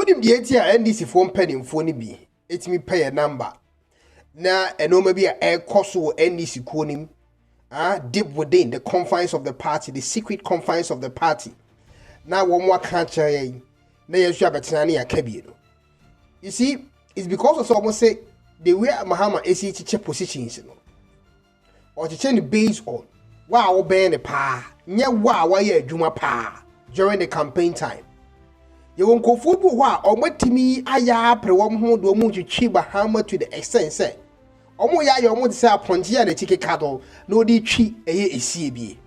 Wouldn't the ATR NDC phone penny phone be? It's me pay a number. Now, and no maybe a cost or NDC calling deep within the confines of the party, the secret confines of the party. Now, one more country, now you should have a cabin. You see, it's because of someone say the way Mahama is teacher positions, you know, or to change based on wow, obeying the pa, nya wow, why you do my pa during the campaign time. You won't go football wow, or what to me, I pre one who do move to cheap Mahama to the extent say. Omo ya yo mo say apontia na chike cattle no di twi eye esiebie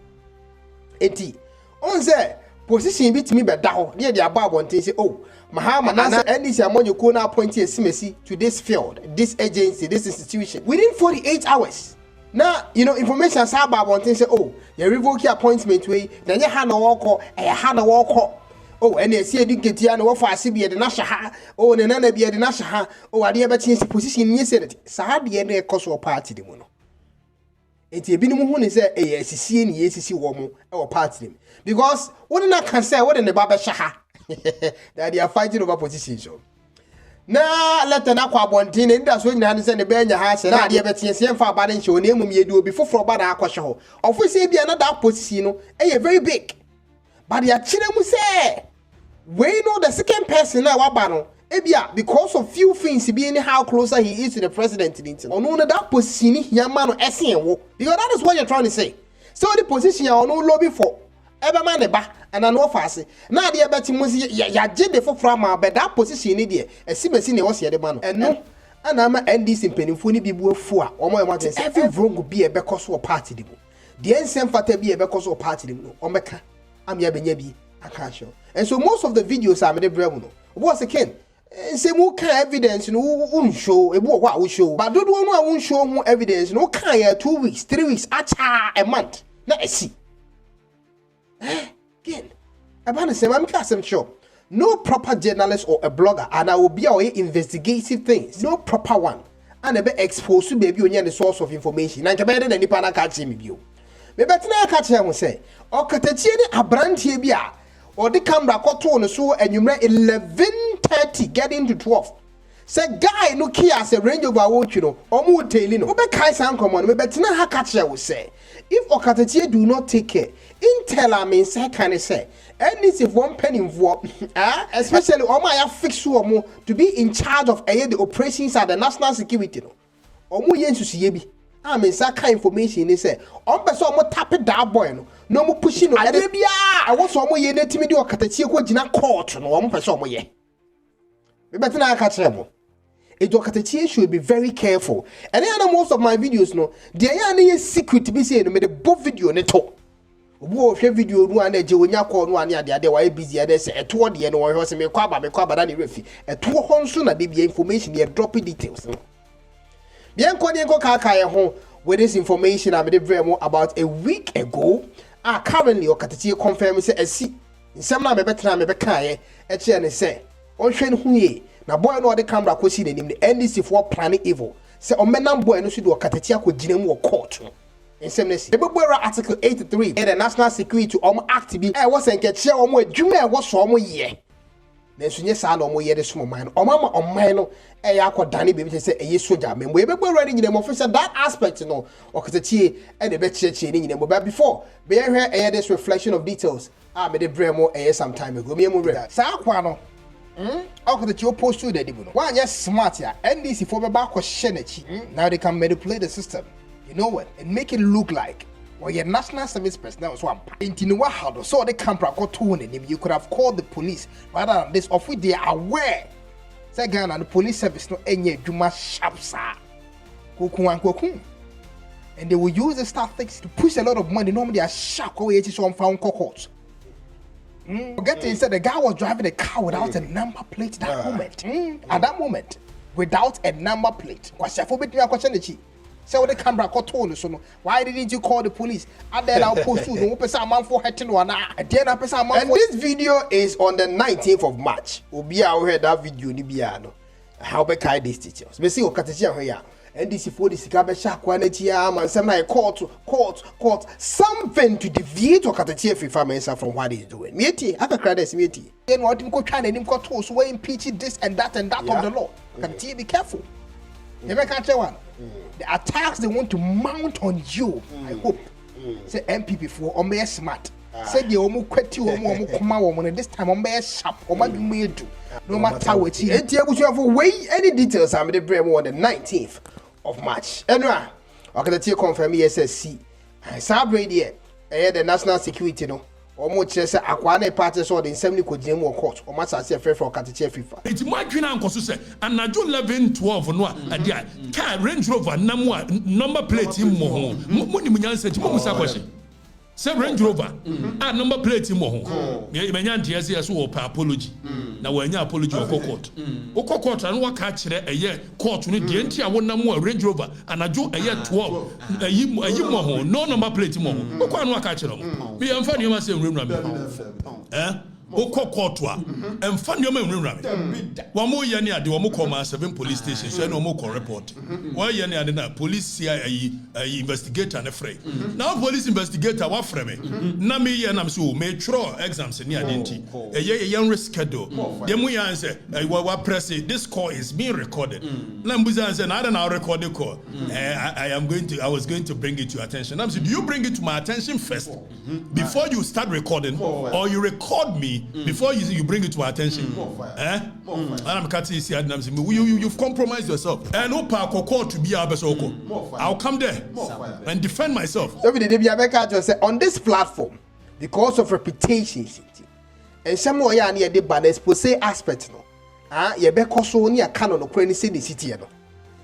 enti on say position bi timi be da ho de de aba abonten say oh Mahama na NDC amonye ko na appoint esimesi to this field, this agency, this institution within 48 hours. Now, you know, information say aba abonten say oh you revoke your appointment we na nye ha na woko ha na woko. Oh, and you see a dinketia no for asibia de nasha oh ne nana bia de nasha oh ade be change position ni senate saa de ne ekoso party dem no enti ebi no hu ne say eh asisie ni yesisi wo mo e wo party dem because what na can say what ne ba be sha that they are fighting over position so na let na kwa bontin ne nda so nyina ne say ne be nya ha se na ade be tie se mfa ba ne nche oni emum ye di obi foforo ba na akwahwe ho ofo say bia na that position no eh very big but they are chire mu say we know the second person now wabano ebia because of few things being how closer he is to the president ono na that position here man no esen wo because that is what you're trying to say so the position ono lobby for ebe man ne ba and an office na de ebeti mu ya je de fofra ma be that position ni de esimesi ne wo se de ma no eno ana ma NDC mpanimfo ni bibu afu a omo e maten every wrong bi ebe koso party dem de ensem fata bi ebe koso party dem no omeka am ya benya bi akasho. And so most of the videos are made brevuno. What's again? Say more can evidence no show a what will show. But don't know won't show more evidence. No can 2 weeks, 3 weeks, a month. Let's see. Again. About the same I'm classing show. No proper journalist or a blogger and I will be away investigative things. No proper one. And a bit exposed to baby on the source of information. And better than any pana catch him you. Maybe I catch him say. Okatakyie Afrifa Mensah. Or the camera got on so and you may 11:30 getting to 12. Say guy no kia as a range of our you know or more tailing no be kai san come on maybe tina ha catch will say if Okatakyie do not take care intel mean say can say NDC one penny for especially my fix to be in charge of the operations at the national security no omo yen susie bi I mean that kind information they say on person omo tap that boy no mo pushing no ade bia I want some ye na timi de Okatakyie ko gina court no omo person omo ye me better na catch them Okatakyie should be very careful and then most of my videos no there ya na secret be say no me the both video ne to obu o hwe video no ana je onya call no ane ade why busy ade say eto de no wo se me kwa ba na refi eto ho nso na de bia information dey drop details no bien ko kaka ye ho with this information I made very more about a week ago currently Okatakyie confirm say asi nsem na me betra me bekaye e che ne say on hwen hu ye na boy no the camera ko si nanim the NDC for planning evil say on menam boy no so do Okatakyie akogina mu court no nsem ne si the Bebwera article 83 in the national security act bi e wo senkeche omo adwuma e wo so omo ye na sunye sa na omo ye de somo man omama omman no e ya akodane be bi say eye soja membo e Bebwera ni nyina mo official that aspect no Okatakyie e de be cheche ni nyina mo but before be hwe e this reflection of details me de bremo e some time ago me read sa kwa no Okatakyie post to the dibu no one yes smart ya NDC for be back ko shenachi now they can manipulate the system you know what and make it look like or your national service personnel so intinu how so the camera got to him you could have called the police rather than this of which they are aware say Ghana the police service no enye dwuma sharp sa kokun and they will use the tactics to push a lot of money normally they are sharp away to some found courts forgetting said the guy was driving a car without a number plate at that moment without a number plate because for between a question say what the camera got told so no why didn't you call the police and then I'll post you no person man for hitting one and this video is on the 19th of March obi a heard that video ni bia no how be kai these details we see Okatakyie here NDC for the sika be sha kwa na tia man sem na court something to deviate Okatakyie Afrifa Mensah from what he's doing. Mieti akakra des mieti. Then what him ko twa na nim ko to so we impeach this and that of the law. Okatakyie be careful. You make catch one. The attacks they want to mount on you, I hope. Say MPP for ombe smart. Say the omo kweti omo kuma omo this time ombe sharp omo do do. No matter what he enti abusu for way any details am the brem on the 19th of March. Enra Okatakyie confirm SSC. Sabre there the national security no. Omo chese akwa na party so the nsem ni kodiem wo court o ma sase afre for Okatakyie Afrifa enti mo adwena ankoso se anajo 11-12 no a dia car Range Rover namu a number plate mo ho mo ni munyansa ti mo musa kwahye se Range Rover a number plate mo ho me nya ntia so wo pa apology na wanya apology wo court wo court na waka kire eye court no de ntia wo namu a Range Rover anajo eye 12 ayi mo ho no number plate mo ho wo kwa no waka kire mo me yamfa ne ma se nwura me Oko kotwa emfa nneoma enwura me wa mo ye ne ade wa mo koma 7 police station so na mo ko report wa ye ne ade na police ayi investigator ne frey now police investigator wa frey me na me ye na me so me tro exams ne ade nti ye reschedule dem mo yan say wa press this call is being recorded na mbuza say na ade na record the call I was going to bring it to your attention. I'm saying, do you bring it to my attention first before you start recording, or you record me before you bring it to my attention? And I'm cutting you've compromised yourself. And to be I'll come there and defend myself. On this platform, because of reputation, and some more near the ɛxposé aspect no. You be so near canon of the city.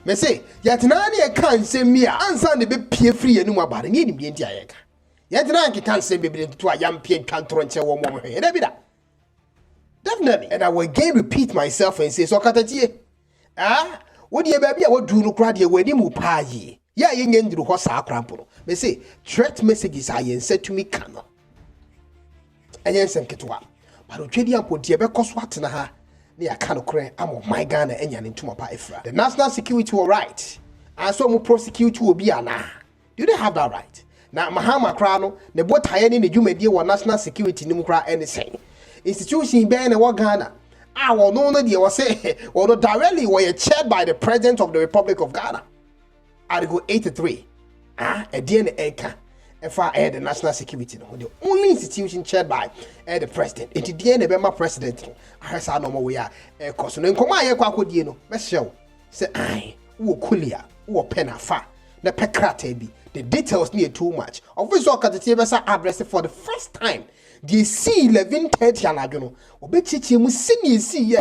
Me say yet na na kan say me a ansa ne be pie free enu abare ni nim de ntia yeka yet na nke kan say be to ayam pie twantro nche wo mo he da bi da definitely. And I will again repeat myself and say so Okatakyie wo de ba bia wo du no kra de wani mu pa yi ya ye nyendru ho sa krampo no me say threat messages are yen set to me kano enyen sem ketwa but otwedi ampo de be koso atena ha. My Ghana the national security were right, and so mu prosecute will be ana. Do they have that right? Now Mahama Krano, the boat high in the Jumedi or national security Nimukra anything. Institution being a Ghana. I will know that you will say, although directly were chaired by the President of the Republic of Ghana. Article 83. A DNA if I had the national security, the only institution chaired by the president. It's the November president. I saw no more we are a person. And come on, Quaco, let's show. Say, I, who Kulia, who Penafa, the Pecratebi. The details near too much. Of which Okatakyie Afrifa addressed for the first time. The C1130 anagono. Obechichi mu sini see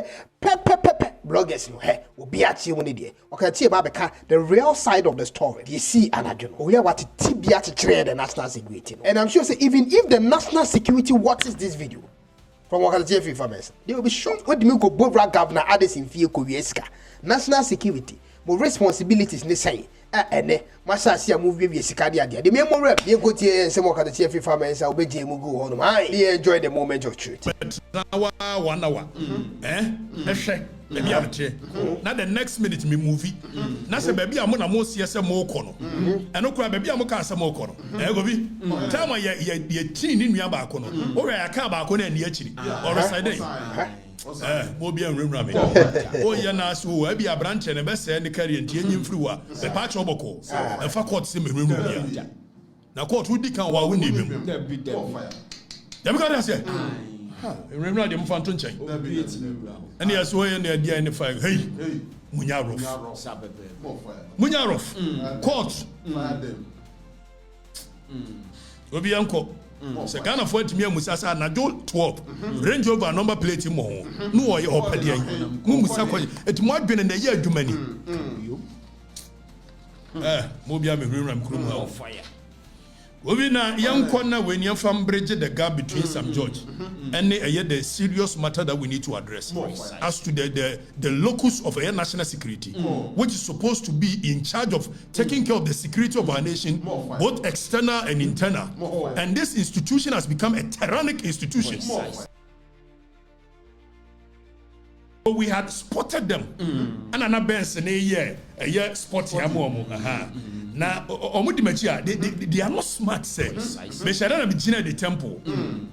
bloggers no he obi achi woni de. Okatakyie babeka the real side of the story. The C anagono. We are what tibia to trade the national security. And I'm sure say even if the national security watches this video from Okatakyie Afrifa Mensah, they will be shocked when me go Bobra governor Ades in fie ko wieska. National security, more responsibilities ne say. Ene masasi move we sika dia de me mo rap ye go tie nsem Okatakyie Afrifa Mensah obeje mu go hono ai enjoy the moment of truth na wa 1 hour ehwe be amche na the next minute me movie na se baby am na mo sie se mo ko no eno kura baby am ka se mo ko no go bi time ye tin ni nua ba ko no o we aka ba ko na ni akiri or reside mo bia nwura me o ye na so abi abranche ne be se ne carry ntie nyimfiri wa be pa cho boko e fa court se me nwura bia na court udi kan wa woni bim dem ka dey say nwura dem fa nto nchen and yes we na dia ne fa hey munya rof court obi anko se Ghana for timi amusasa na jo 12 Range Rover number plate mo no wo ye opade ayi mu musa kwa etimo adwene na ye adwumani mo bia me hwewram krum ha fire obi na yanko na we nia fam bridge the gap between Sam George and the serious matter that we need to address as to the locus of our national security, which is supposed to be in charge of taking care of the security of our nation, both external and internal. And this institution has become a tyrannic institution. we had spotted them. And another bench in a year spot here more. Now, they are not smart, say. They shall not be Gina the temple.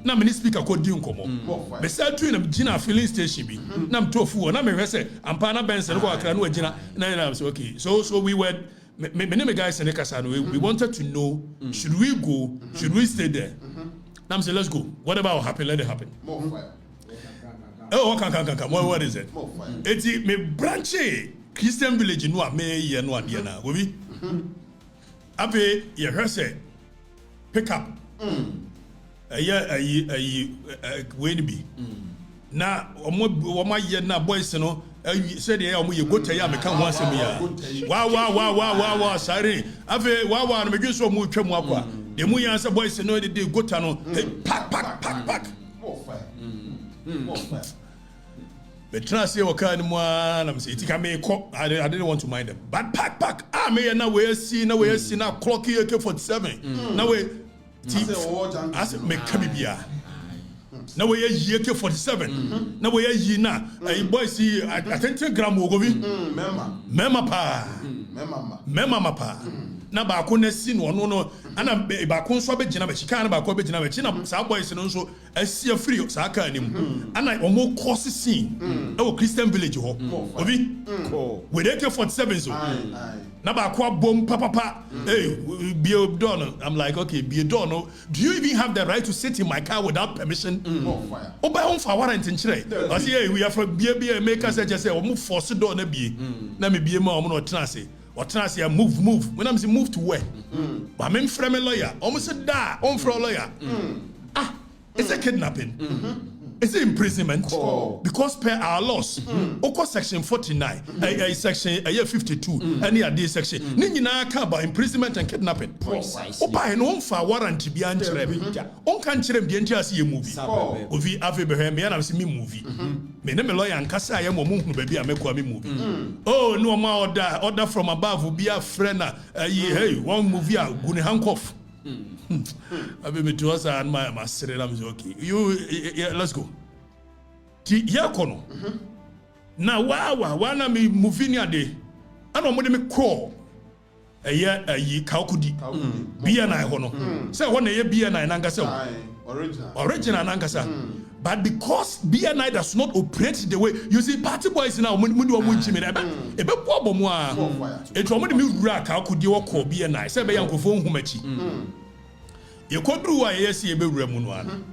Now, many speaker called Dunkomo. Beside two in a Gina filling station, be Nam Tofu, and I'm a say, and Pana Benz and Wakran, Gina. Now, okay. So we were many guys in the Casano. We wanted to know should we go, should we stay there? Now, say, let's go. Whatever will happen, let it happen. More fire. Oh, come. What is it? More fire. It's me branch Christian village no me ye no ade na. Obi. Ape ye hwese pick up. We bi. Na omo ye na boys no said ye omo ye gota ya me kan ho asem ya. Wow sorry. Ape wow no me dwen so omo twam akwa. The mu yan say boys no dey gota no pack. More fire. More fire. But trust you, okay, no I'm saying it can make. I didn't want to mind them. But pack. Me now we see now clock here K47. Now we. I said me kabibia. Now we year K47. Now we year na. Boy see attention gram wogobi. Mema pa. Na ba ko na si no ana ba ko nso abegina ba chika na ba ko abegina ba chi na sa boys no nso asia free sa aka anim ana omo course scene e wo Christian village ho obi we dey K47 so na ba ko bom papa hey be done. I'm like, okay, be done. Do you even have the right to sit in my car without permission? Oh by on for warrant in chire I say hey we are from be make us just say omo force door na bie na me bie ma omo no trance. What can I say? Move. When I'm saying move to where? But I'm from a lawyer. Almost said that. I'm from a lawyer. It's a kidnapping. It's an imprisonment because per our laws. Section 49, section 52, any other section. Nina about imprisonment and kidnapping. Opa no for warrant to be answered. On can't be see a movie. Ovi ave behind me and I'm seeing me movie. Me name a lawyer and kasa I am moving baby I make a movie. Oh no more order from above will be a friend. Hey, one movie gonna handcuff. I be me to us and my master. I'm okay. Let's go. Ti yakono. Na wana mi moving ya de. Ano mo de me call. Ayi kaukudi. BNI hono. Say one ye BNI nangasa. Original nangasa. But because BNI does not operate the way you see, party boys now, when you are winching me, a bit problem. It's almost me rack. How could you call BNI? Say, by Uncle Phone Humachi. You could do a yes, you be remunwan.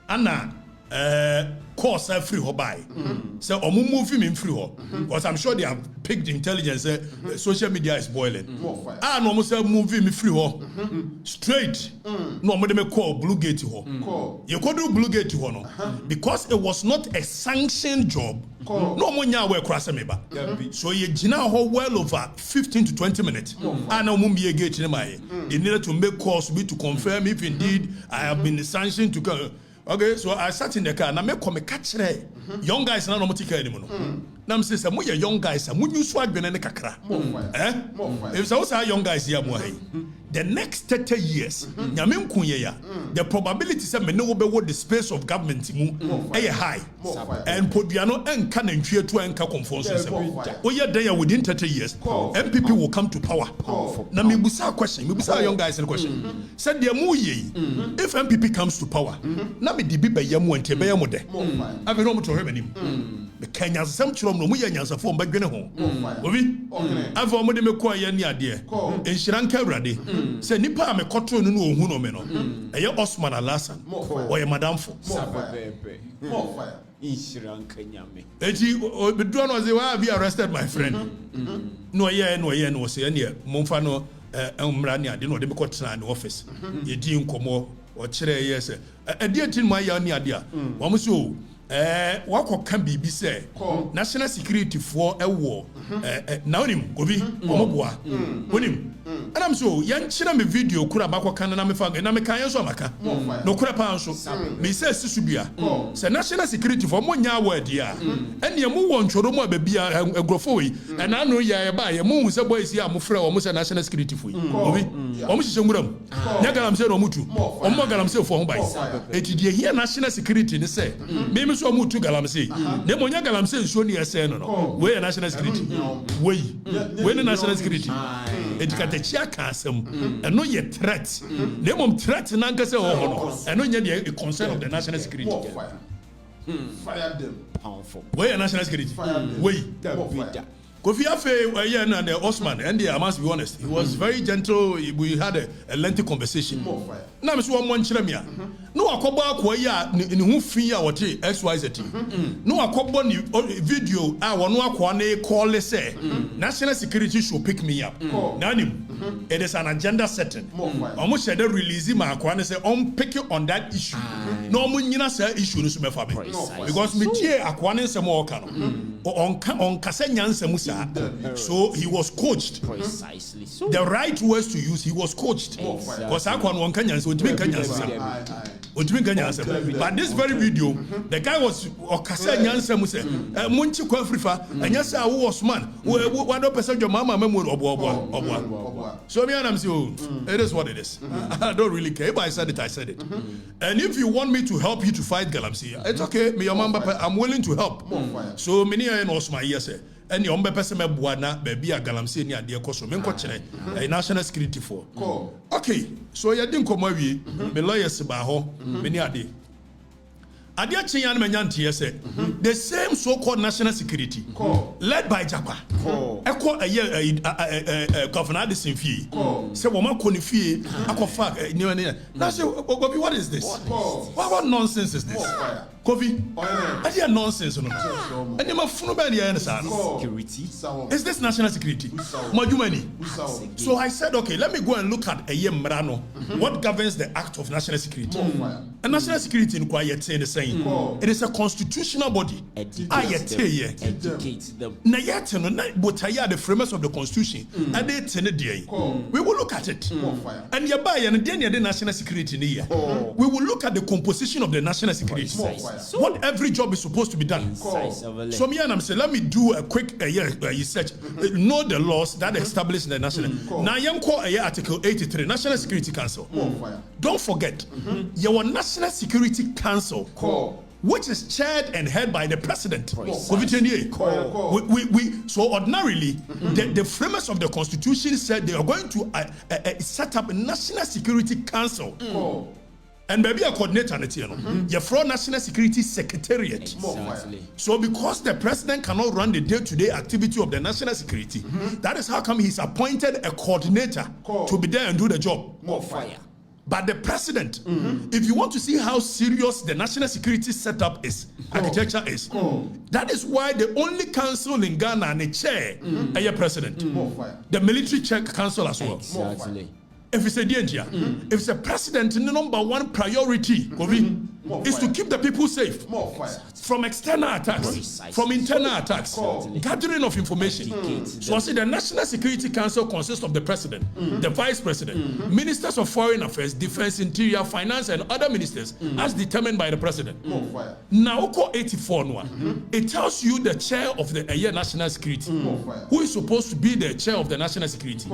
Anna, course, I free her by. So, I'm moving in free her. Because I'm sure they have picked intelligence. Social media is boiling. I almost moving me free her. Straight. No, I'm going to call Blue Gate to her. You could do Blue Gate to her. Because it was not a sanctioned job. No more now we're crossing me back. So you now well over 15 to 20 minutes. I know Mumbi gate in my. They needed to make calls to confirm if indeed I have been sanctioned to go. Okay, so I sat in the car and I make come catch young guys now no motika anymore. Now I'm saying some young guys, some you swag been in the kakra. If so young guys here more. The next 30 years, the probability is that me no be what the space of government high. And Podiano and can and cheer to and conformance. Oh yeah, there within 30 years, MPP will come to power. Now me busa question, me busa young guys in question. Said the if MPP comes to power, now me dibi be yamu and tebe yamu de. I've been to him him. The Kenyans some children no muya nyans form back home. Obi, I've already me kwa ya ni ade. In Shiranka rade. Say nipa me kotro no hu no me no. Eye Osman Alasan. Or ye madam for. More fire. Shiranka nyame. Eji be do no say why be arrested my friend. No say any momfa no umra ni ade no de me kotra na office. Ye di nkomo o kire ye say e die tin ma ya ni ade a. Wo mo so wako kan bibi say national security for ewo na onim gobi omoboa onim And I'm so yan chira me video kura bakwa kan na me fa na me kan so amaka no kura pa so me say sisubia say national security for mo nya word ya and ye mo won tworo mo abia agrofo yi and anu ya ba ye mo hu say boys ya mo frɛ o mo say national security for yi obi o mo hihye nguram nya galamsey no mutu o mo galamsey for ho bai etidie here national security ni say me so mutu galamsey ne mo nya galamsey nso ni ese no we national security we national security Okatakyie aka asem eno ye threat ne mom threat na nka se ho no eno nya the concern of the national security fire them powerful we national security we Kofi Afe and Osman, and I must be honest, he was very gentle. We had a lengthy conversation. Now, Mr. One Chiremia. No, I call back where in who fear what XYZ. No, I call video. I want no one call say national security should pick me up. Nanim, it is an agenda setting. Almost said releasing my kwane say on pick on that issue. No, Munina say issue is because me tie akwane some more on Kasenyan Musa. So he was coached. Precisely. So the right words to use, he was coached. Because I can't want Kenyans, but this very video, the guy was Okatakyie Afrifa Mensah, Munchi Afrifa, and yes, I was man. What do person your mama memory of so me and I'm saying, it is what it is. I don't really care, but I said it. And if you want me to help you to fight Galamsey, it's okay. Me your mama, I'm willing to help. So many I know my yes. And your person me buana baby a Galamsey ni ade koso me nkokyere national security for okay so you didn't come away me lawyers ba ho me ni ade chiyan me nyantie say the same so-called national security led by Jakpa eko governor de Senfie say wo ma koni fie akofa na say Kofi, what is this? What nonsense is this? Kofi, I hear nonsense no. And you mafunu ba dia security. Is this national security? Majumani. So I said, okay, let me go and look at Mrano. What governs the Act of National Security? And national security in quiet saying the same. It is a constitutional body. Educate them. Na yet no na botaya the framers of the constitution. And they we will look at it. And yabai and then the national security in here. We will look at the composition of the national security. So what every job is supposed to be done. So me and I'm saying, let me do a quick research. Know the laws that establish the national. Now you call Article 83, National Security Council. Don't forget, your National Security Council, which is chaired and held by the president. So ordinarily, the framers of the constitution said they are going to set up a National Security Council. And maybe a coordinator, you're from National Security Secretariat. Exactly. So because the president cannot run the day-to-day activity of the national security, that is how come he's appointed a coordinator to be there and do the job. More fire. But the president, if you want to see how serious the national security setup is, architecture is, that is why the only council in Ghana and a chair is a president. The military check council as well. Exactly. If it's a danger, if it's a president, the number one priority is to keep the people safe from external attacks, from internal attacks, gathering of information. So I say the National Security Council consists of the president, the vice president, ministers of foreign affairs, defense, interior, finance, and other ministers as determined by the president. Now, 84, it tells you the chair of the national security, who is supposed to be the chair of the national security.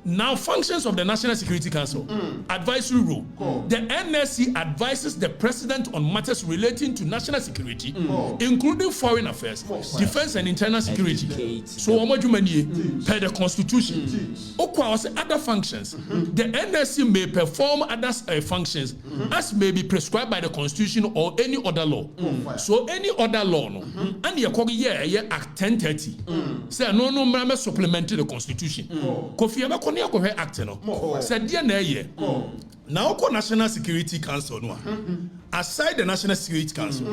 Now, functions of the National Security Council, advisory role. The NSC advises the president on matters relating to national security, including foreign affairs, defense and internal security. So, per the constitution, other functions, the NSC may perform other functions as may be prescribed by the constitution or any other law. So, any other law, and you Act 1030, say no supplemented the constitution. Kofi Act no said Now, National Security Council, no. Aside the National Security Council,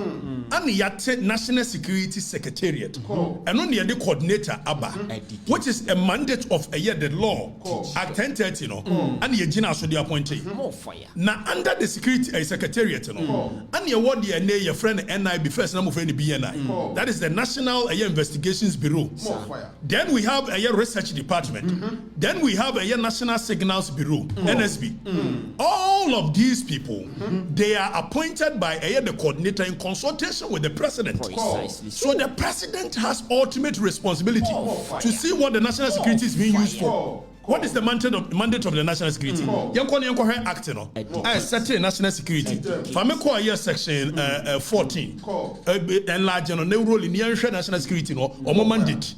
and yet National Security Secretariat, and only the coordinator ABBA, which is a mandate of a year the law, Act 1030, and the Gina should be appointed. Now, under the Security Secretariat, and your word your friend NIB first number of any BNI. That is the National Investigations Bureau. Then we have a research department. Then we have a National Signals Bureau, NSB. All of these people, they are appointed by the coordinator in consultation with the president. So the president has ultimate responsibility to see what the national security is being used for. What is the mandate of the national security? Yanko Act, I set national security. Fameko here section 14. Enlarge on the role in the national security or mandate.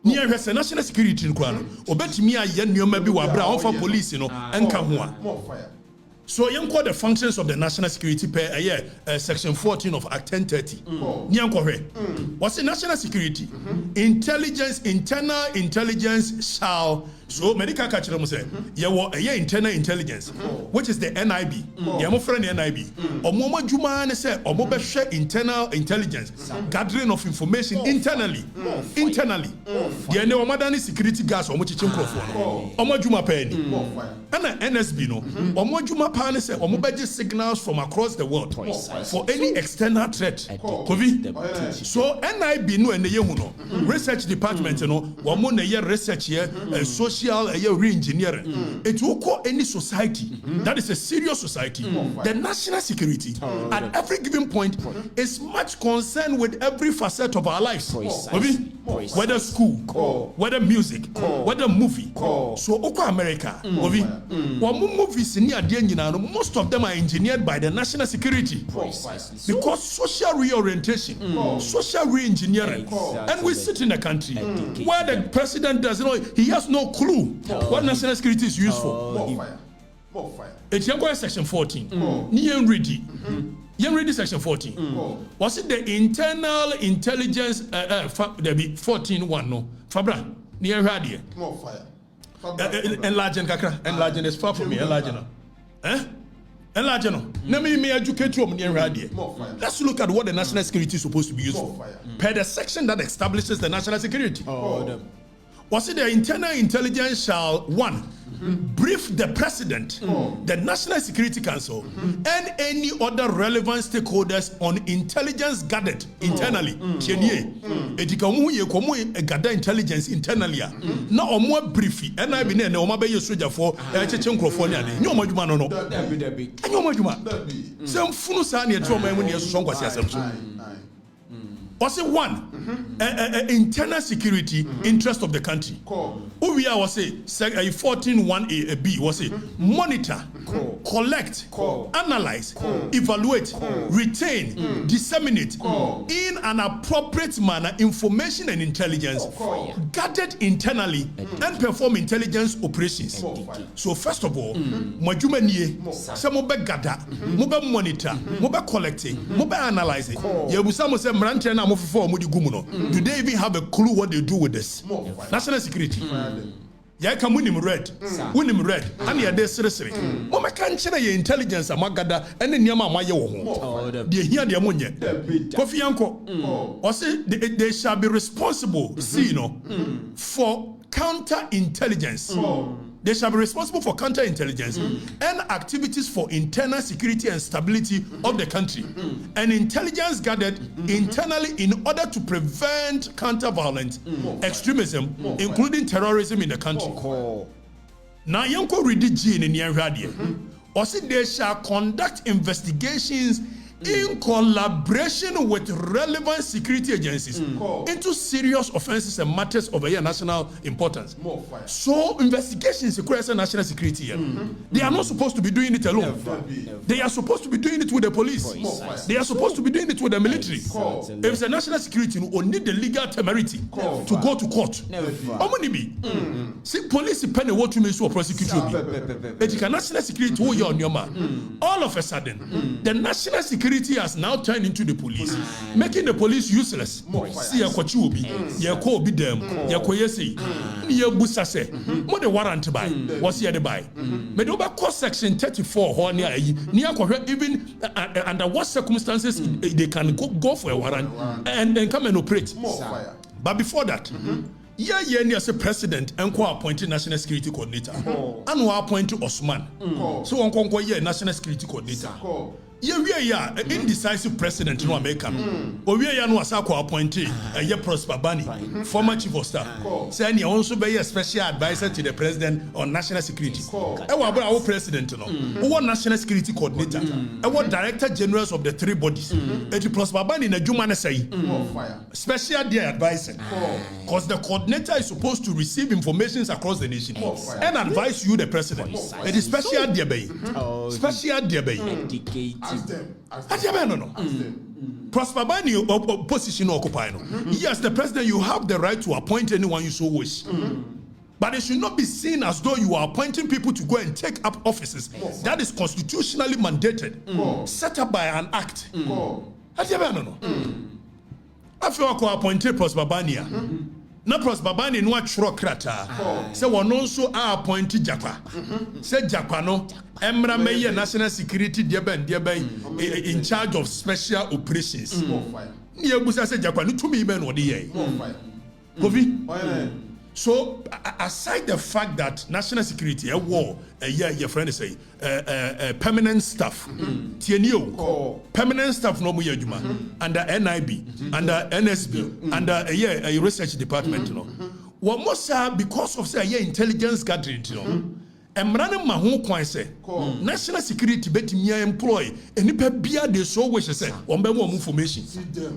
Near her national security in Kwan, or bet me a young maybe wabra for police, and come. So you call the functions of the national security per year, section 14 of Act 1030. What's the national security? Intelligence, internal intelligence shall. So medical catcher say, internal intelligence, which is the NIB. My friend NIB. Or Moma Juma say, or Moba share internal intelligence, gathering of information internally. Internally. The Madani security gas or Mochi Chimcrophone. Or Juma Penny. And NSB no. Or Mojuma Pane say, or Mobaji signals from across the world for any external threat. So NIB no and the Yehuno. Research department, or Mona research here, social re-engineering. It will call any society that is a serious society. The national security at every given point is much concerned with every facet of our lives. Whether school, whether music, whether movie. So Oko America, movies in most of them are engineered by the national security. Because social reorientation, social re-engineering, and we sit in a country where the president doesn't know, he has no clue what national security is used for. More fire. It's Yanko section 14. Niyan ready section 14. Was it the internal intelligence? There be 14:1 no. Fabra niyan ready. More fire. Enlarging kakra. Enlarging is far from me. Enlarging. Enlarging no. Let me educate you on niyan ready. Let's look at what the national security is supposed to be used for. Per the section that establishes the national security. Was it the internal intelligence shall 1 brief the president, the National Security Council, and any other relevant stakeholders on intelligence gathered internally. Gather intelligence internally. Now, or more briefly, and I've been in the Omabe soldier for Chechenchrophone. No more human, no. No more human. Some Funusani trauma when you're strong was Was it 1 internal security interest of the country? We are was a 14:1A was it monitor, collect, analyze, evaluate, retain, disseminate in an appropriate manner information and intelligence gathered internally and perform intelligence operations. So first of all, majuma niye se mo be gather, mo be monitor, mo be collecting, mo be analyzing. Yebusa say mranche na mo fofo mo di gumu no. Do they even have a clue what they do with this? National security. Ya ka munim red, and ya de sere. Mo me kan kire ye intelligence amagada ene niam amaye wo ho. De hia de monye. Kofi Yanko. O say they shall be responsible, for counter-intelligence. They shall be responsible for counter-intelligence and activities for internal security and stability of the country, and intelligence gathered internally in order to prevent counter-violent extremism, including terrorism in the country. Now, Yanko read G in the or say they shall conduct investigations in collaboration with relevant security agencies into serious offenses and matters of a national importance. So investigations require national security. They are not supposed to be doing it alone. They are supposed to be doing it with the police. They are supposed to be doing it with the military. If it's a national security, we need the legal temerity to go to court. How many be? See, police penny what to me so prosecute you. But you can national security on your man. All of a sudden, the national security security has now turned into the police, making the police useless. See a kochubi, ye ko bi dem, ye ko yesi, ni ye busa se. Mo the warrant buy, was here the buy. Me do ba cost section 34 ho near even under what circumstances they can go for a warrant and come and operate. But before that, near as a president and appointed national security coordinator, and who appointed Osman. So on conquer national security coordinator. Indecisive president no America. Owie no asako appointed Prosper Bani, former chief of staff. Say he also be a special advisor to the president on national security. Our president no. Who national security coordinator. Our director generals of the three bodies. Et Prosper Bani na juma na say. Special dear advisor. Because the coordinator is supposed to receive information across the nation and advise you the president. It is special dear bay. Special dear bay. Ask them. Prosper Bani position occupy. Yes, the president, you have the right to appoint anyone you so wish. But it should not be seen as though you are appointing people to go and take up offices. That is constitutionally mandated, set up by an act. I feel like I appointed Prosper Bani. Na Prosper Bani no atworo krata say one also appoint Jakpa say Jakpa no emra meye national security de ben in charge of special operations ni ebusa say Jakpa no tumi be no de ye Kofi. So aside the fact that national security a war your friend say permanent staff permanent staff no mo adwuma under NIB under NSB under a research department what most because of say intelligence gathering Emrane ma ho kwan say national security betimi employ enipa bia dey so wish say on be more information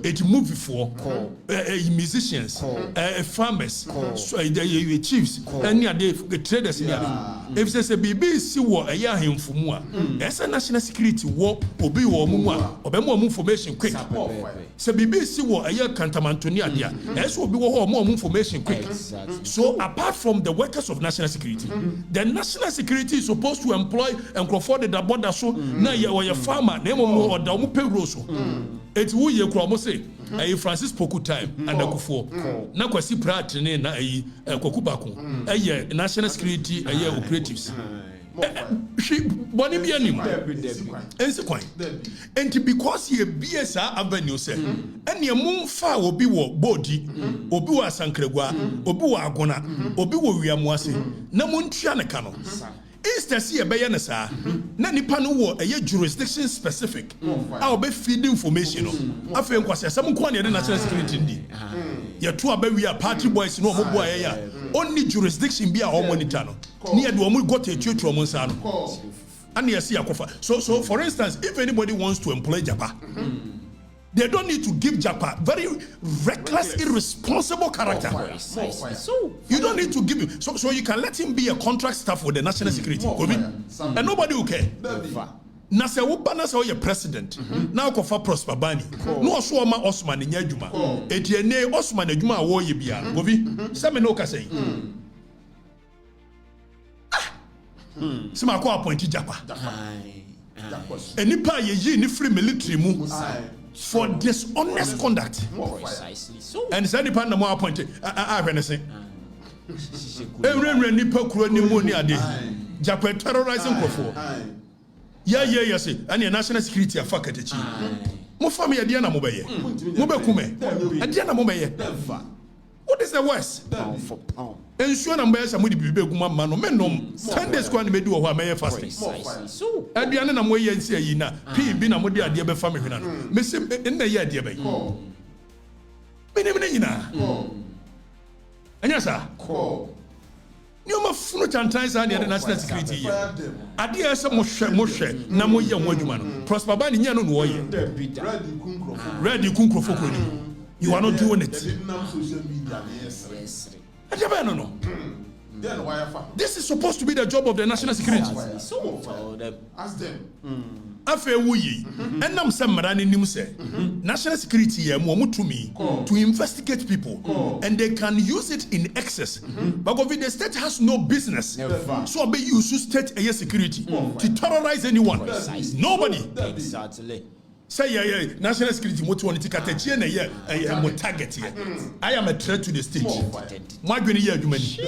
it move before musicians farmers chiefs any the traders if say BBC wo eya ahemfo mu a esa national security wo obi wo mu a obe more information quick say BBC wo eya kantamantoni ade a esa obi wo more information quick. So apart from the workers of national security, the national security is supposed to employ and control the border so na ye farmer na mo oda mo payroll so it wo ye kura mo say Francis Poku time and Akufo na kwasi prat ne na Koku Bako national security operatives she boni bi anim ense kwan enti because ye BSA avenue say ene mumfa obi wo bodi obi wo asankregwa obi wo agona obi wo wiamuase na muntua ne ka no instead see ebeye ne saa na nipa no wo jurisdiction specific a obe feed information no afa nkwase asem ko na national security ndi ye to abawi a party boys no omo boa ya only jurisdiction bi a o monitor no ni e de omo got etuatu omo nsa no and you see akofa so for instance if anybody wants to employ Jakpa they don't need to give Jakpa very reckless, irresponsible character. You don't need to give him. So you can let him be a contract staff with the national security. And nobody will care. Nasa wubana sa oye president. Now kofa Prosper Bani. No so ma Osman nya adwuma. Etiene Osman adwuma wo ye bia. Gobi. Same no ka say. Sima ko appoint Jakpa. Enipa ye ni free military mu. For dishonest conduct. Precisely so. And it's any part of more appointed. When I say, every nipa kuro ni mo ni ade. Jakpa terrorizing kofo. Yeah. Say, and your national security afa katechi. Mo family ade na mo beye. Mo be kume. Ade na mo beye. What is the worst? Pound for pound. Ensure number some with be guma man no menom 10 days kwan be do ho am fasting. Precisely so. Aduane na mo ye nsi ayi na bi na mo de ade be fa me hwena no. Me se na ye ade be. Me ne nyina. Anya sa. Ni o ma funu chantan sa de national security ye. Ade ya se mo hwe na mo ye ho adwuma no. Prosper Bani nya no no ye. Ready kunkrofo ko ni. You are not doing it. This is supposed to be the job of the national security. Ask them. Afe wuyi. Enam se marani nim se. National security ye mo mutumi to investigate people and they can use it in excess. But if the state has no business, so be use state security to terrorize anyone. Nobody. Exactly. say national security moto on Okatakyie na ye mo target here. I am a threat to the state. My gwini ye adwumani.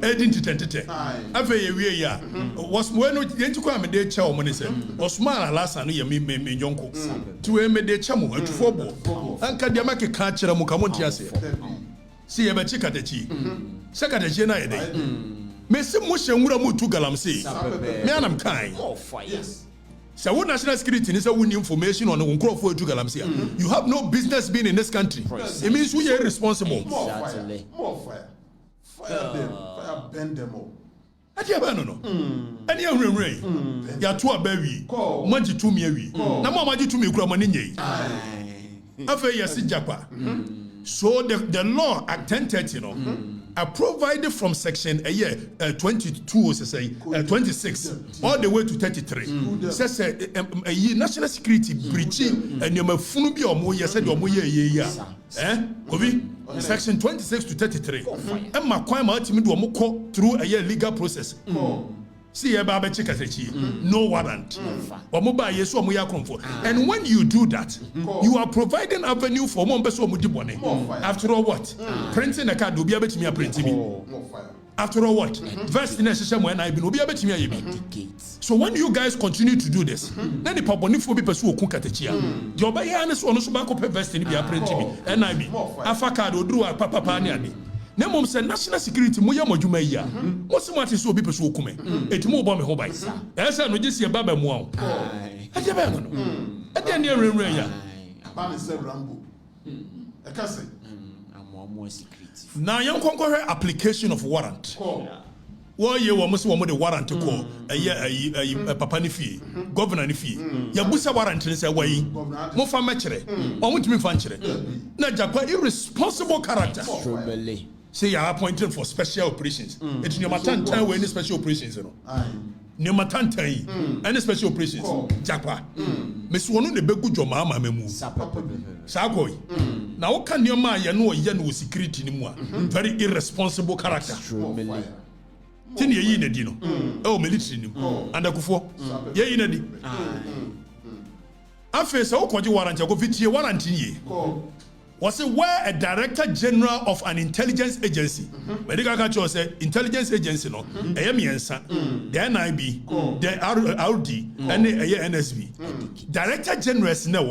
Edinti tentete. Afa ye wie ya. Was mo no yenti kwa me de cha o mo ne se. Osman alasa no ye me nyonko. Ti we me de cha mo atufo bo. Anka de make ka kire mo ka mo ntiase. Si ye be chi Okatakyie. Sɛcurity na ye dey. Me se mo hyenwura mo tu galamsey. Me anam kan. So what national security is a winning information on the Unkrofo to Galamsia. You have no business being in this country. It means we are responsible. More fire. Fire them. Fire bend them all. I don't know. And you're rain. You're too a berry. Money to me. No more money to me, Gramani. After you see Jakpa. So the law Act 1030, are provided from section 22, 26, all the way to 33. Says a national security breaching and you're funubi or more, yes, or more, section 26 to 33. And my crime ultimately through a legal process. See a baba Okatakyie, no warrant. Or mobile yes or moya comfort. And when you do that, you are providing avenue for one person money. After all, what? Printing a card will be able to me printing me. After all, what? Verse in a system when I've been be able to me. So when you guys continue to do this, then the public will be pursued Okatakyie. Your buy honest on us back up a vest in be a printing me. And I be Afa card or do a papa pani. Na mom say national security mo ya modwuma yi a mo se mate so obi peso okume etimo obo me ho bai e say no gisi e baba mu a aje ba no e dey na renren ya ba me say rambo e ka say amo security na yan konkohwe application of warrant wo ye wo mo se wo mo de warrant ko papa ni fie governor ni fie ya busa warrant ni say wayi mo fa ma kire o mo timi fa nkire na Jakpa irresponsible character say you are appointed for special operations. It's your matan time any special operations, you know. Your matan time any special operations. Jakpa. Miss one the begu jo Mahama memu. Sakoi. Now what can your man you know security anymore? Very irresponsible character. Tin ye yin edi no. Oh military nim. And akufo. Ye yin edi. Afa say wo kwaje warrant go fitie warrant ye. Was it where a director general of an intelligence agency, medical culture say intelligence agency no, AMIensa, the NIB, the RD, and the NSB. Director general is never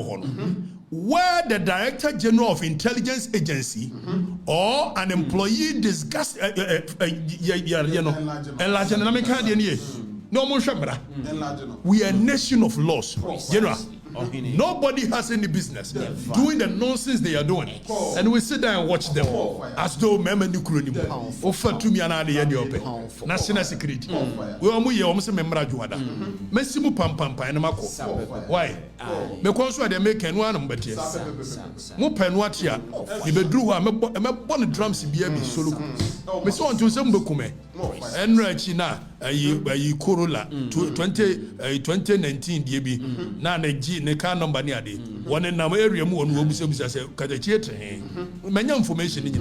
where the director general of intelligence agency or an employee discuss we are a nation of laws. General. Nobody has any business doing the nonsense they are doing, and we sit there and watch them as though member nuclear offer to me another national security. We are muy almost a member of Juada. Messimu pam and Mako. Why? Because they make one but yes. Mopenwatia, if a drew a bonnet drums in BM solo. Miss on to some bokume and Rachina, a Corolla 2019 DB, Nana G. Ne car number near the one in our area more and will be Okatakyie. Many information.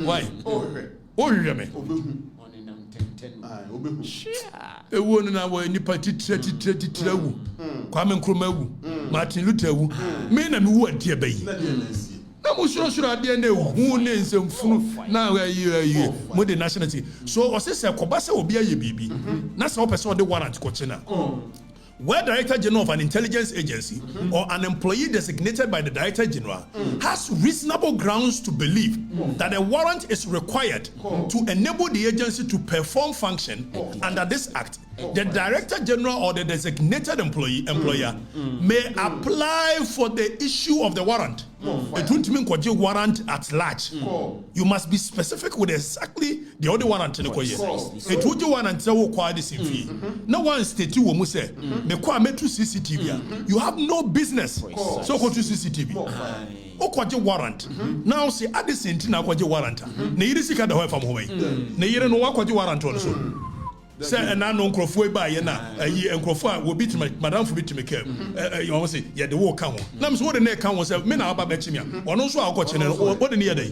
Why? Oh, you me. A woman in our Nipati 30 Kwame Nkrumah, Martin Luther, men and who are dear baby. No, should I be who names and funu now more the nationality. So, or says a Kobasa will be a baby. That's all person the warrant coachina. Where Director General of an intelligence agency or an employee designated by the Director General has reasonable grounds to believe that a warrant is required to enable the agency to perform function under this act, the Director General or the designated employer may apply for the issue of the warrant. It won't mean warrant at large. You must be specific with exactly the other warrant in the it would you warrant say require this in fee. No one state you will say me kwa me to CCTV. You have no business. So go to CCTV. Okwaje warrant. Now see at the same thing akwaje warrant. Na yiri sika da ho fam ho mai. Na yiri no wakwaje warrant on so. Say na no nkrofo e ba ye na ayi nkrofo a wo bit madam fo bit me kam. You want say ye the wo ka ho. Na me so wo de na ka ho say me na aba ba chimia. Ono so akwache ne wo de ne ye dai.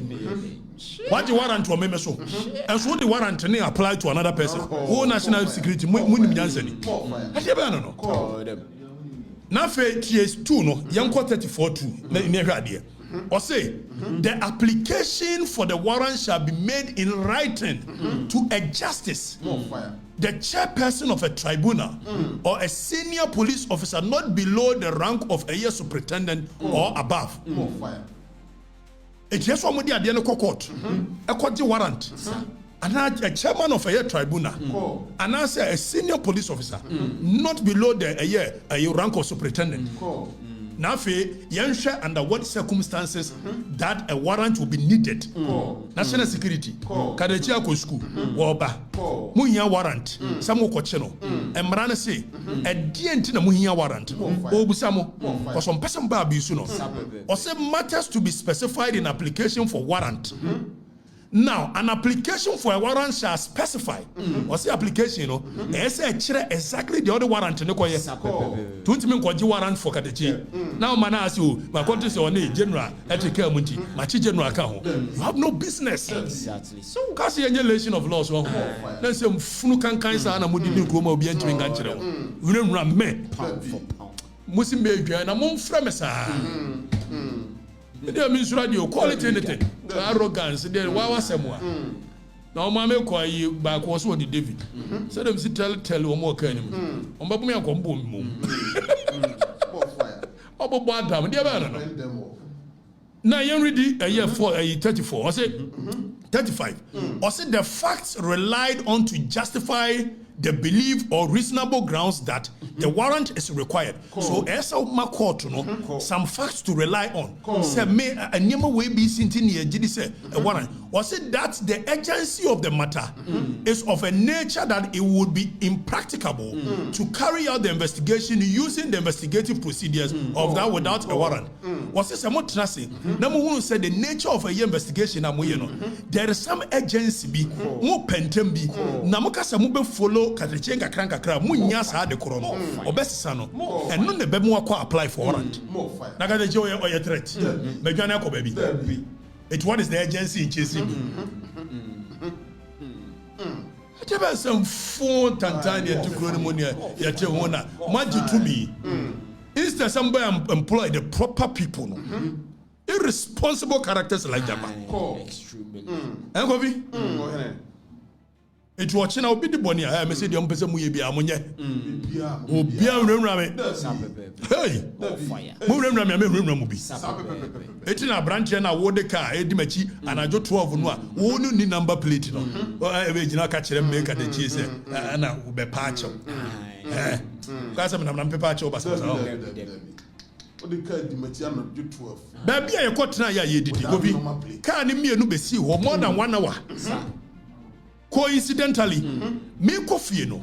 What the warrant to me so? And so the warrant ne apply to another person. Who national security munim nyansa ni. I say ba no. Now for TS2 no, young 34-2. Or say the application for the warrant shall be made in writing to a justice, the chairperson of a tribunal, or a senior police officer not below the rank of a superintendent or above. It's just one with the court, a court warrant. And a chairman of a tribunal, and I say a senior police officer, not below the rank of superintendent. Now, under what circumstances that a warrant will be needed? National security, Kadechia School, Waba, Muhia warrant, Samu Kocheno, and Marana say, a dientina Muhia warrant, Obusamo, or some person babi suno, or some matters to be specified in application for warrant. Now, an application for a warrant shall specify, or say application, you know, exactly the other warrant in the Koya. 20 men warrant for Katechi. Now, man, ask you, my country is on a general, ethical munti, my general account. You have no business. Exactly. So, because the annihilation of laws, then some Funukan Kaisa and Mudi Kuma be entering Ganchero. We don't run men. Pound for pound. Musim Major and among Fremesa. There means radio quality anything. Arrogance. There was someone. Now, Mamma call you back was what the David. So them tell one more kind. On Babu and Comboom. Oh, bad damn, dear Banana. Now, you ready a year for a 34. I said 35. I said the facts relied on to justify the belief or reasonable grounds that the warrant is required. So, as a court, some facts to rely on. Say, may a name way be seen in a warrant. Was it that the agency of the matter is of a nature that it would be impracticable to carry out the investigation using the investigative procedures of that without a warrant? Was it some tracing? Number one said the nature of a investigation. There is some agency be more pentem be. Namuka samube follow Katachenga Kranka Kra, Munyasa de Corono, or best son, and none the Bemo apply for warrant. Nagada joy or your threat. Meganako baby. It's what is the agency in chasing me? There was some phone Tantania to Chronomonia, Yachona, Maji to me. Instead, somebody employ the proper people. Irresponsible characters like Jakpa. Extremely. Kofi? It's watching out be the bonny. I may say the umpire will be ammonia. Oh, be a room rabbit. Hey, Muram Ramubi. It's in a branch and I wore the car, Edimachi, and I do 12 no. One new number plate. Or I will catch them make at the cheese and I will be patch. Because I'm not patch over. Baby, I caught now. You did it. Can't me no be see more than 1 hour. Coincidentally, me coffee no,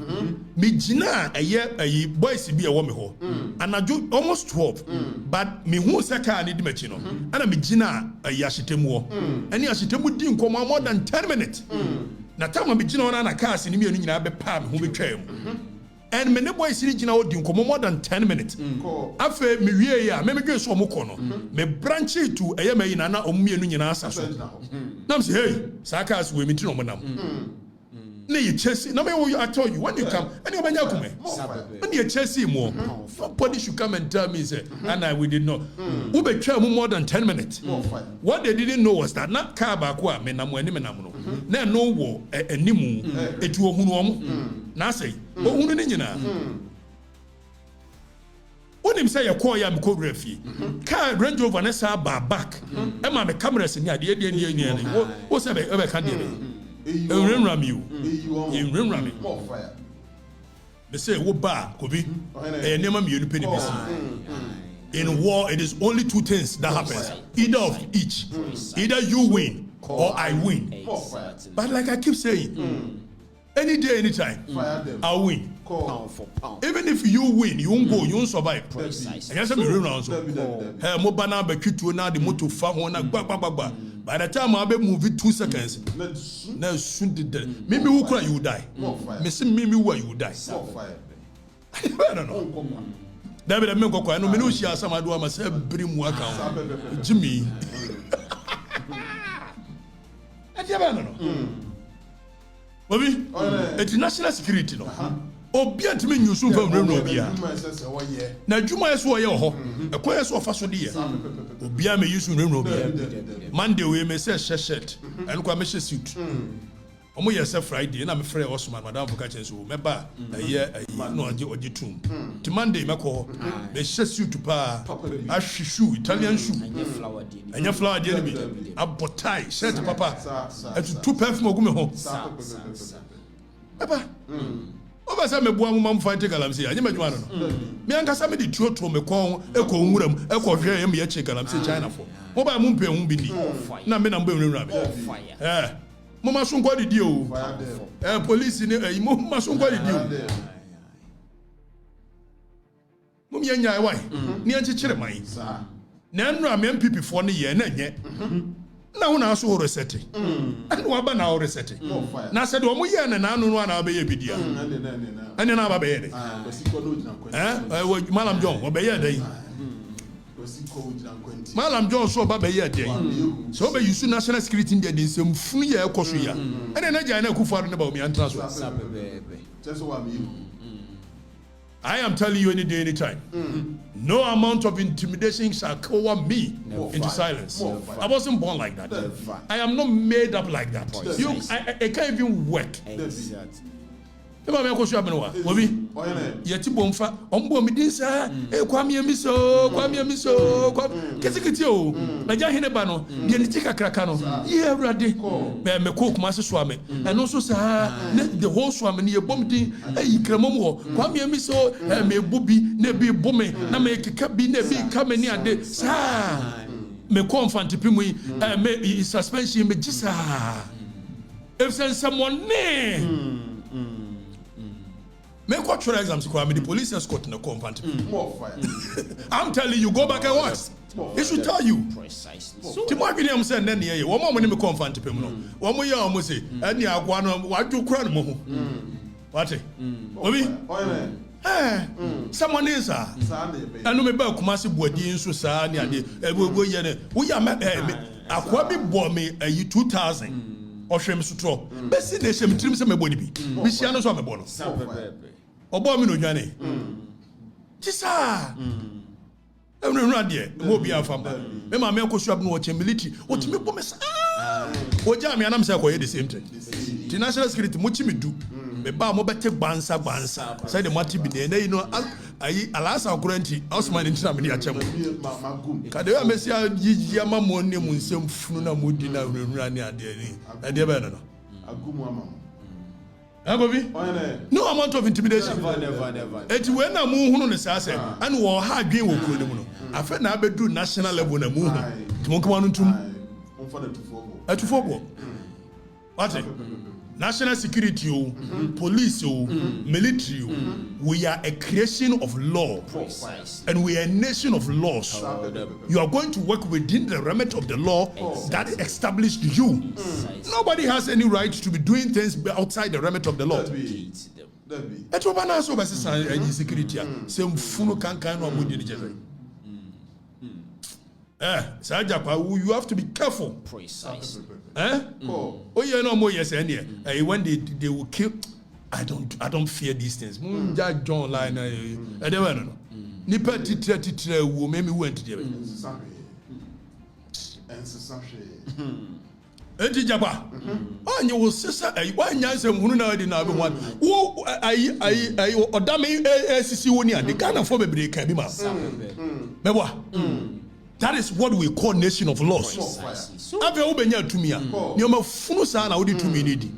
me jina a year a boys be a woman ho, and I do almost 12, but me who saka need machino, and I me jina a yashitemo, and yashitemo didn't come more than 10 minutes. Na time me jina on a cast in me and I be palm who be train. And many boys see jina didn't come more than 10 minutes. After me ya, me go so mokono, me branch to a yama in an omi and yasa. Nam say, hey, Sakas we meet no manam. You chase. No, I told you when you come, and you when you chase more, nobody should come and tell me, say, and I we did not. We be try more than 10 minutes. What they didn't know was that not car back wa me namu eni me namu no. No wo enimu etu ohunu na say ohunu ni nyina. When him say you call ya me call refi, car Range Rover na say back. E ma me cameras ni ade ni. Wo say be kan dey. In Rimrami, more fire. They say, "Wo ba kobi." Never me you penny in war, it is only two things that happens: either of each, either you win or I win. But like I keep saying, any day, anytime, I'll win. Pound for pound. Even if you win, you won't go, you won't survive. And yes, I'm around. Hey, Mobana be kitu na the motor farm na ba. By the time I be move it 2 seconds, now soon did that. Maybe who cry you die. Missing maybe where you die. I don't know. David, I go cry. No, me no share some ado am say bring work out. Jimmy. I don't know. Bobby, it's national security no. Obia timi nyusu fa mrenu obia na adwuma yeso ye ho ekoye so fa so de ye obia me yusu mrenu obia Monday we me say shirt and kwa me suit omo ye say Friday na me frɛ Osman madam for catch so me ba ye no oje tum ti Monday me ko me suit pa a shoe Italian shoe anya flower de ni bi abotai shirt papa etu two perfume ogu me ho papa Oba say me bua mo mam fight galamsey anya madwuma no me ankasa me de tuoto me kon ekɔ nwuram ekɔ hwɛ yam ye che galamsey China for mo ba mo mpe hu bi ni na me na mbe nwura me mo ma so nkɔ didi o police ni mo ma so nkɔ didi o mo me nya wai ni ankyekere man na nwura me MPP for ne ye na nye na ho na so reset and wa ba na reset na said o mo ye na anu no na ba ye bidia ene na ba be ye dey Malam John obe ye dey Malam John so ba be ye dey so be use national security dey dey sem funu ye ekoso ya ene na ja na kufaru ne ba o mi antra so I am telling you any day, anytime. No amount of intimidation shall cover me into silence. I wasn't born like that. I am not made up like that. I can't even work. Eba me ko so abeno wa obi yeti bomfa ombo me din sa kwame emiso ketikiti o na ja hene ba no de ni tikakraka no ye awrade me ko kuma so ame eno so sa the whole so ame ne ye bom din ayi kramom ho kwame emiso me bubi na bi bome na me keka bi na bi kamani ade sa me ko mfantipi mu me suspension me gisa if someone make what your exams the police escort in the compound. I'm telling you, go back and watch. It should tell you. Precisely. Timothy Williams said, "Then yeah, one more money me compound to pay no. One more year almost say, and yeah, what do cry mo? What? Obi? Someone is and no me ba kuma se bodi nso saa ne ade ebo ye ne wo ya akwa bi bo me 2000 ohwem sutro besi na shem trim se me bodi bi sia no so me bo no obo mi no dwane tisa enu ade mo bi afamba me ma me kosu ab no che military o ti me bo me sa o ja me anam se ko ye the same thing the national security mo chi me du me ba mo bete gbansa say the mati bi na you know ayi alasa okuranti Osman ntina me dia chem ka de me sia yiya ma mo ne mu nsem funu na mo di na nwura ne ade ni ade be no agumu ama Abobi? No amount of intimidation. Never. Eti when na mu hunu ne sa se and wo ha adwen wo kuro ne mu no. Afa na abedu national level na mu hu. Timo kuma no ntum. Atufo. What? National security, police, military, we are a creation of law. And we are a nation of laws. You are going to work within the remit of the law that established you. Nobody has any right to be doing things outside the remit of the law. You have to be careful. Precisely. Oh yeah, no more yes and yeah. When they will kill, I don't fear these things. John line, I don't know. Nipa titra wo me went to there. Enti Jakpa. Oh you will sister why nyansem hunu na di na be one. Wo ayi odame ACC woni ade Ghana for bebre kan bi ma. Meboa. That is what we call nation of laws. Ave obenya tumi a nyoma funu sa na wodi tumi ne di.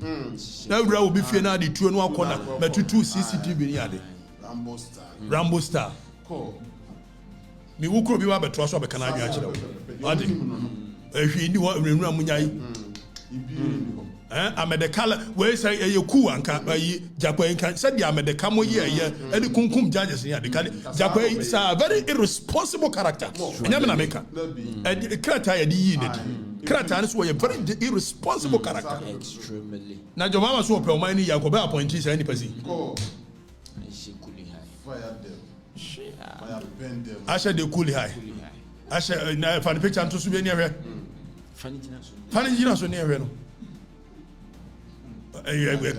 Na wura obi fie na de tuo no akona matutu CCTV ni ade. Rambo star. Mi wukro bi wa beto so be kana adwa kire. Ade. Ehwi ni wo nwura munyai. Amedekala we say ku anka ayi Jakpa enka said the Amedeka mo ye edi kunkum judges ni adeka Jakpa is a very irresponsible character enyame na meka krata ye di yi ne krata ne so a very irresponsible character Extremely. na jomama so pe o man ni Yakob appointee say any person Fire bend them. Asha de cool high Asha na fan picture to so be ni ehwe Funny Funny jina so ni ehwe no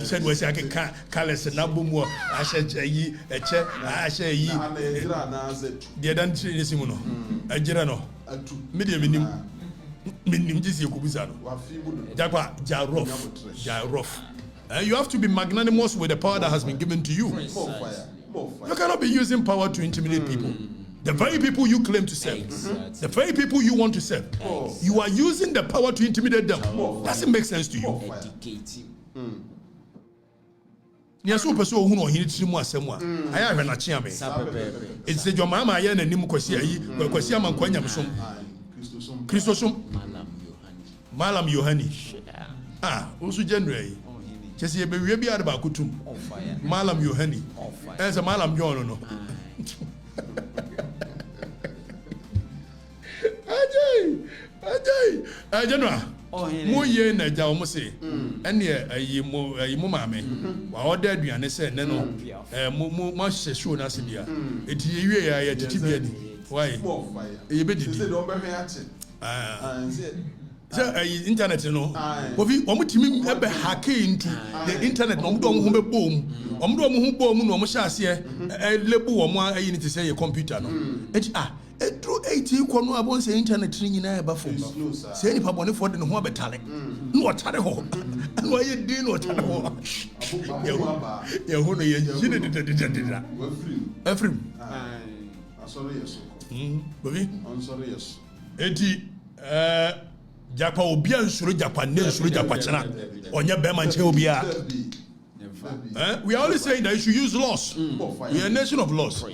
said we say aka colors na bomu ahye yi eche ahye yi de dan tiri simu no agira no media minim just yekubusa no Jakpa Jarof. You have to be magnanimous with the power that has been given to you. You cannot be using power to intimidate people. The very people you claim to serve, the very people you want to serve, you are using the power to intimidate them. Doesn't make sense to you. It's a your mama and Christosum Malam Yohani. Also January. Just here, we be out about Kutum. Malam Yohani. As a Malam Yono. No. Ajay. General. Mo ye na ja omo se. Ene ayi mo maame. Wa order aduane se ne no. Mo show na se dia. Eti ye wie ya titi bia ni. Why? E be didi. Say don be hwe ate. So internet no obi omutimi ebe hack into the internet no omdo ho be bom omdo ho bom no omo hyase lebu omo ayi ni te say computer no edru 80 ko no abon say internet ni nyina eba fom say ni pabone for de no ho betale no otare ho no aye din no otare ho ye ho no ye jine de Efrim sorry yes baby I'm sorry yes eti Jakpa obia nsuro Jakpa ne nsuro Jakpa chena onye be man che obia. We are only saying that you should use laws. We are a nation of laws.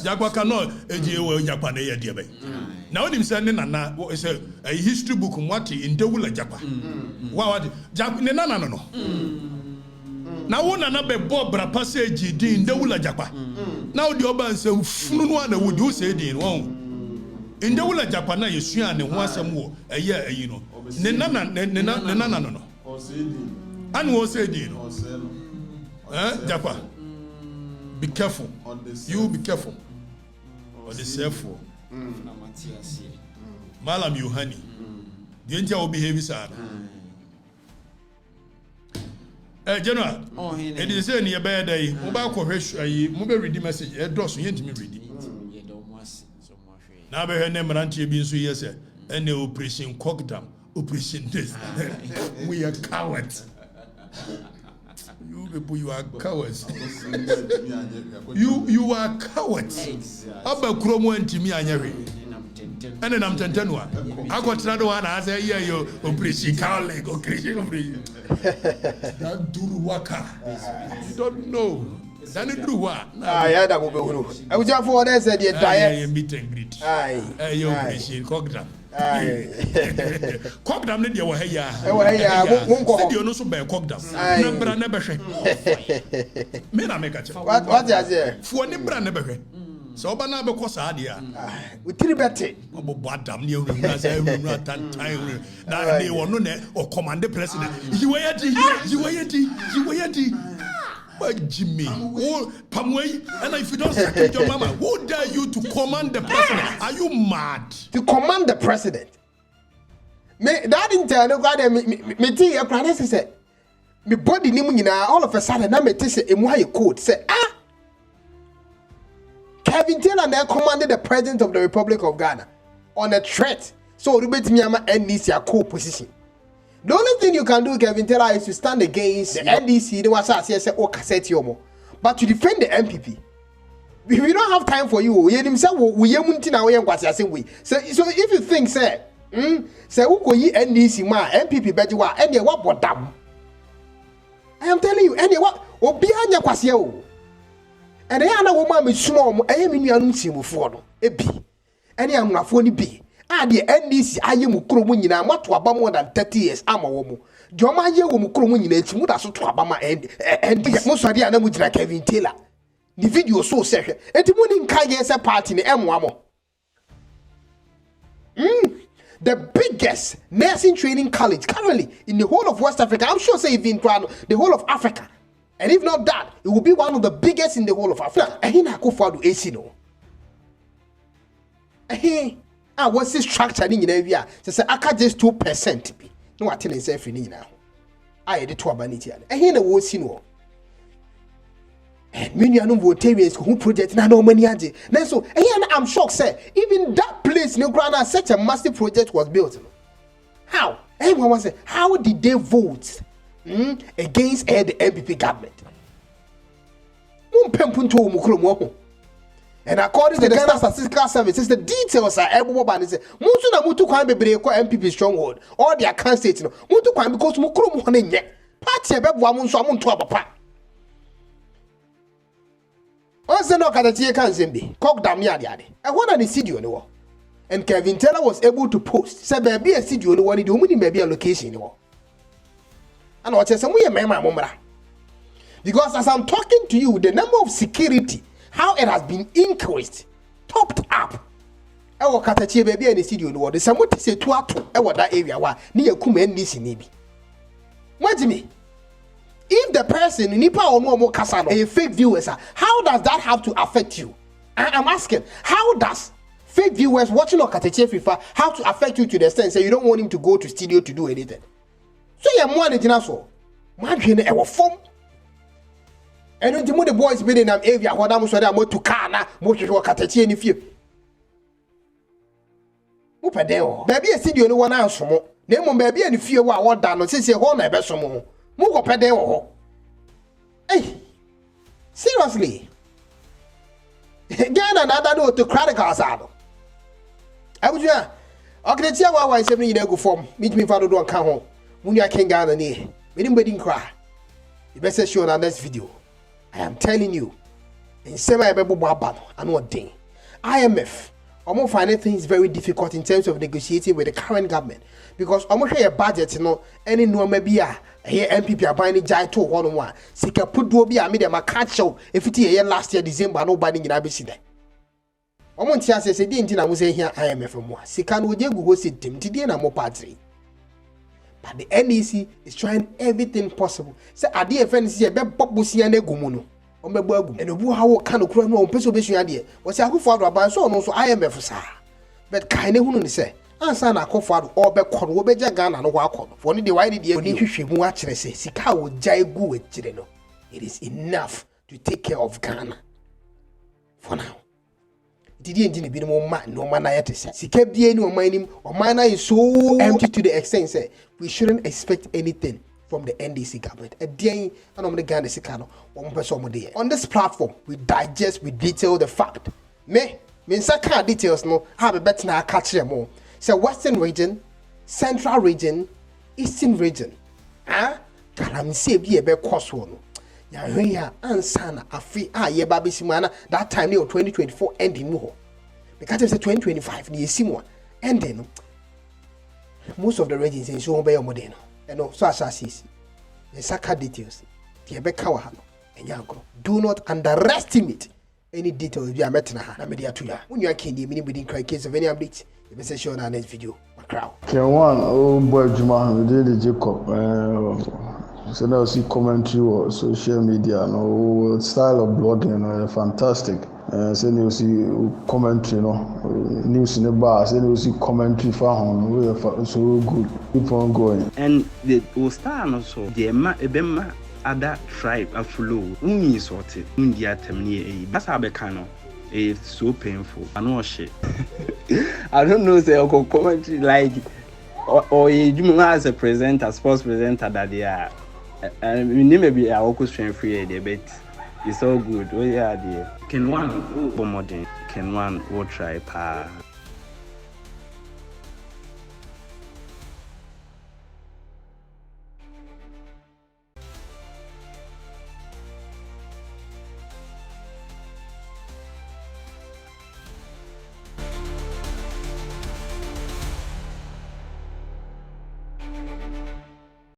Jakpa cannot Jakpa ne ye be. Now him say nana is a history book mwati indewula Jakpa. What Jakpa ne nana no. Now one nana be bob bra passage di indewula Jakpa. Now the oba say funu no na would you say din won. In the wula Jakpa na yesua ne ho asem wo eye ayi no ne nana no anu o say di no Jakpa be careful, you be careful or the selful Malam Yohani the enter will behave sad General it is say near bed day mo ba ko hwe ayi mo be read message e do so yentimi read now be her name Ranchi be so yes and the operation cockdam operation this we are cowards. You people, you are cowards. you are cowards. Aba kromo ntimi anyare and then I'm tentenwa I got another one I say yeah you operation cowleg operation that duru waka you don't know. Dani druwa. Ya da go be hunu. E wo ja for there say the diet. Meet and greet. You appreciate cockdam. Cockdam ne de wo ha ya. E wo ha ya mo nko. Se de no so be cockdam. Na bra na be hwe. Me na make a check. What you say? Fo ne bra na be hwe. So oba na be ko sa de a. We tiri bete. Obo adam ne ewru na say ewru na tantan na ne wo no ne o command president. You were yeti. Jimmy, Pamway, and if you don't second your mama, who dare you to command the president? Are you mad? To command the president? Me that didn't tell no God me tea a brother say me body ni all of a sudden na me say emu ha code say Kevin Taylor now commanded the president of the Republic of Ghana on a threat. So Rubet Miyama NDC a co-position. The only thing you can do, Kevin Taylor, is to stand against the NDC. They was say Okatakyie, but to defend the MPP. We don't have time for you. So if you think, say uko yi NDC ma MPP beji wa ene wa bodam. I am telling you, ene wa obi anya kwase o. Ene ya na wo ma me sumo mo eye me nuanu timufo no ebi. Ene amrafo ni bi. The NDC aye mu kromo nyina mato aba more than 30 years ama wo mu de o ma aye wo mu kromo nyina eti mu da so to aba ma NDC mo so de ana mu jira Kevin Taylor the video so se hwe eti mu ni nka ye se party ni emo amo the biggest nursing training college currently in the whole of West Africa. I'm sure say even the whole of Africa, and if not that, it will be one of the biggest in the whole of Africa. Ehina akofo AC no what's this structure in India? Say aka just 2% be. No attend self in now. I the 2 abanity and here the war scene war. Many are no votarians who project no money. Then so I'm shocked, sir. Even that place, no Ghana, such a massive project was built. How? Everyone was saying, how did they vote against the MPP government? And according to the Ghana Statistical Service, the details are able to say, Musuna Mutu Kwan be MPP stronghold, or their candidates, Mutu Kwan because Mukuru Money, party a Bebuamun Samun to a papa. Also, no Okatakyie Kanzembe, cock damn yadi. I want an studio on the wall. And Kevin Taylor was able to post, say, baby, a studio on the wall, the woman may be a location in the wall. And what says, we are Mama. Because as I'm talking to you, the number of security, how it has been increased, topped up. Ewo Okatakyie baby and the studio on the wall. The someone say to ewo that area wa near NDC nibi. What do you mean? If the person nipa or no more kasano a fake viewers, how does that have to affect you? I'm asking, how does fake viewers watching Okatakyie Afrifa have to affect you to the extent say you don't want him to go to studio to do anything? So you're more than so. Man, you know, form. And when the boys been in an area, what I'm sorry, I'm to Kana, more to Okatakyie in few. Mupadeo, baby, I see you no one else from name baby and fear what done, since you're home, I bet some more. Move pedeo. Hey, seriously. Ghana another note to credit cards out. I would yeah. Okay, tell why I 7 years ago form. Meet me for don't come home. Munya K1ng Ghana near. We didn't cry. You better show on this video. I am telling you. In semi baby baba and what thing. IMF. Almost finding things very difficult in terms of negotiating with the current government because almost a budget, you know, any no maybe here MPP are buying jai to 1-on-1. Sika put do be a medium a catch show if it year last year December nobody in ABC there. Almost says a didn't I was here IMF more. Sika no go sit him to na more party. But the NDC is trying everything possible. Say a dear friend see a bed pop busi and egumuno. And the how can of no person be idea was a good father by so no so IMF sir. But kind of who say, answer na call for all back on Wobeja Ghana and walk for the wide idea you watch and say, Sika would jai go with Chireno. It is enough to take care of Ghana for now. Didn't be more man, no man. I say, Sika be no mining or miner is so empty to the extent say we shouldn't expect anything from the NDC government. On this platform, we digest, we detail the fact. Me can't details no have a better now catch them all. So Western region, Central region, Eastern region. Kalam say be a bit cost one. Ya ansana afi ye baby simana that time near 2024 ending more. Because it's 2025 near Simon ending. Most of the regions in so be modern. So as I see, the Saka details, the Ebeka and Yanko. Do not underestimate any details we are met na media to ya. When you are candy, meaning within case of any updates, you may show on our next video. Macrow. K1, oh boy, Juma, we did the Jacob. So now see commentary or social media, no style of blogging, fantastic. So you see commentary, news in the bar. So you see commentary for home. We are so good. Keep on going. And the Ostar also the Ebema other tribe a flow. Uni sorted. India temni. That's how becano. It's so painful. I know shit. I don't know. Say I'll commentary like or you as a presenter, sports presenter that they are. And maybe I will strength free a debate. It's all good. Oh yeah, dear. K1ng Ghana will try.